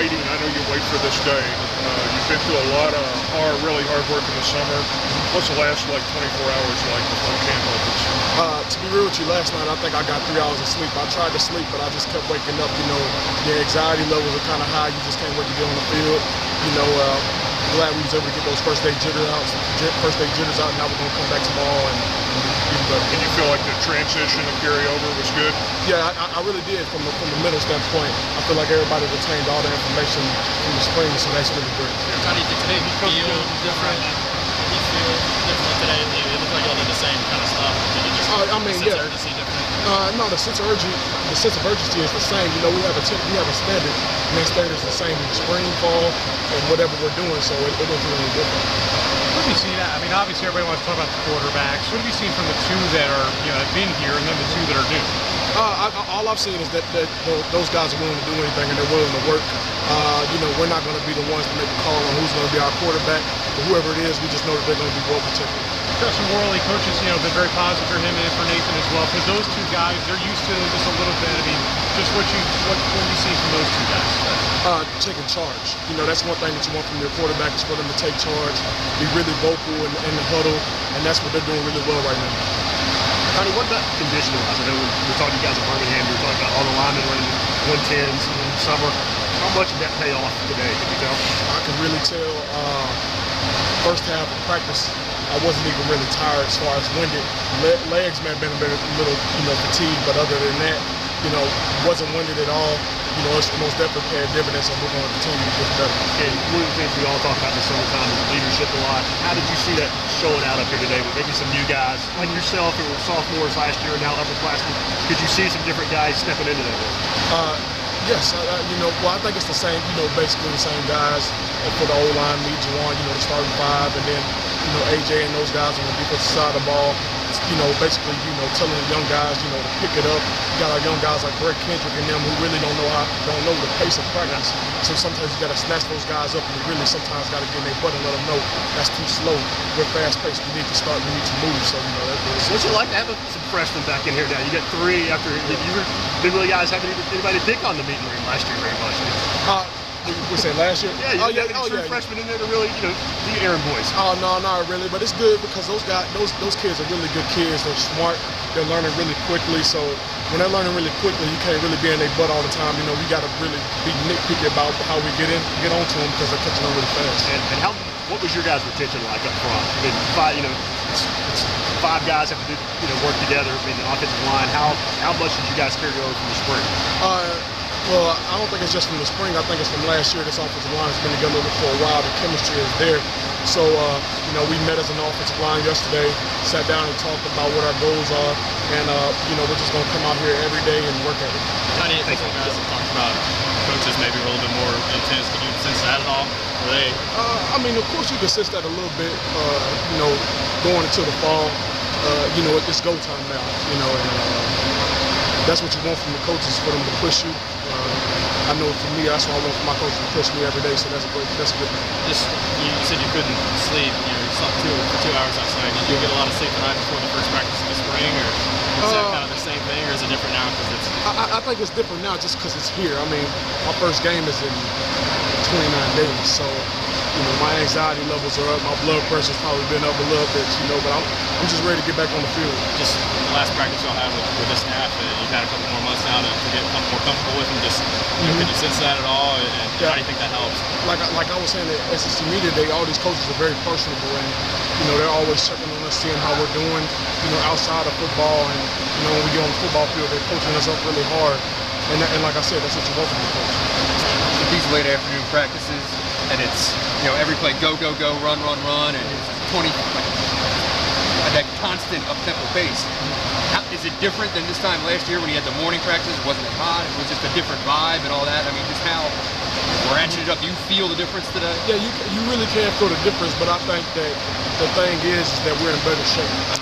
waiting. I know you wait for this day. You've been through a lot of really hard work in the summer. What's the last 24 hours like before camp opens? To be real with you, last night I think I got 3 hours of sleep. I tried to sleep, but I just kept waking up. The anxiety levels are kind of high. You just can't wait to get on the field. Glad we was able to get those first day jitters out. Now we're gonna come back tomorrow and get better. And you feel like the transition and carryover was good? Yeah, I really did from the middle standpoint. I feel like everybody retained all the information from the spring, so that's really great. How do you think today you feel different? You feel different today? It looked like y'all did the same kind of stuff. Did you just sense urgency different? No, the sense of urgency is the same. We have a standard, and that standard is the same in the spring, fall, and whatever we're doing. So it doesn't feel any different. What have you seen? I mean, obviously everybody wants to talk about the quarterbacks. What have you seen from the two that are have been here, and then the two that are new? All I've seen is that those guys are willing to do anything and they're willing to work. We're not going to be the ones to make the call on who's going to be our quarterback, but whoever it is, we just know that they're going to be well protected. Justin Worley, coaches, been very positive for him and for Nathan as well. For those two guys, they're used to this a little bit. I mean, just what you see from those two guys? Taking charge. That's one thing that you want from your quarterback is for them to take charge, be really vocal in the huddle, and that's what they're doing really well right now. Connie, what about conditioning-wise? I know we were talking to you guys at Birmingham, we were talking about all the linemen running 110s in the summer. How much did that pay off today? Can you tell? I can really tell. First half of practice, I wasn't even really tired as far as winded. Legs may have been a little, fatigued, but other than that, wasn't winded at all. It's most definitely paid dividends, and we're going to continue to get better. And one of the things we all talk about in the summertime is leadership a lot. How did you see that showing out up here today with maybe some new guys like yourself who were sophomores last year and now upperclassmen? Could you see some different guys stepping into that? Yes, I think it's the same, basically the same guys for the O-line, me, Juwan, the starting five, and then, AJ and those guys on the defensive side of the ball. Basically, telling the young guys, to pick it up. You got our young guys like Greg Kendrick and them who really don't know the pace of practice. So sometimes you got to snatch those guys up, and you really sometimes got to get in their butt and let them know that's too slow. We're fast paced. We need to start. We need to move. So that's. What's it like to have some freshmen back in here now? You got three after you didn't really guys have anybody to pick on the meeting room last year very much. We said last year? Yeah, you got true freshmen in there to really, be errand boys. Oh, no, not really, but it's good because those kids are really good kids. They're smart. They're learning really quickly. So when they're learning really quickly, you can't really be in their butt all the time. We got to really be nitpicky about how we get onto them because they're catching on really fast. And what was your guys' retention like up front? I mean, it's five guys have to work together. I mean, the offensive line. How much did you guys carry over from the spring? Well, I don't think it's just from the spring. I think it's from last year. This offensive line has been together for a while. The chemistry is there. So, we met as an offensive line yesterday, sat down and talked about what our goals are, and, we're just going to come out here every day and work at it. How do you think you guys have talked about coaches maybe a little bit more intense? Can you sense that at all? Of course you can sense that a little bit, going into the fall. It's go time now, and that's what you want from the coaches, for them to push you. I know for me, that's what I want for my coach to push me every day, so that's a good thing. You said you couldn't sleep, you slept for 2 hours last night. Did you get a lot of sleep the night before the first practice in the spring, or is that kind of the same thing, or is it different now? I think it's different now just because it's here. I mean, my first game is in 29 days, so my anxiety levels are up, my blood pressure's probably been up a little bit, but I'm just ready to get back on the field. Just the last practice y'all had with this staff, you've had a couple more months now to get more comfortable with them. Could you sense that at all, and how do you think that helps? Like I was saying at SEC Media Day, all these coaches are very personable, and they're always checking on us, seeing how we're doing, outside of football, and when we get on the football field, they're coaching us up really hard, and like I said, that's what you want from the coach. These late afternoon practices, and it's every play go, run, and it's 20 at that constant up-tempo pace. Is it different than this time last year when you had the morning practice? It wasn't as hot. It was just a different vibe and all that. I mean, just how we're ratcheted up. You feel the difference today? Yeah, you really can't feel the difference, but I think that the thing is that we're in better shape.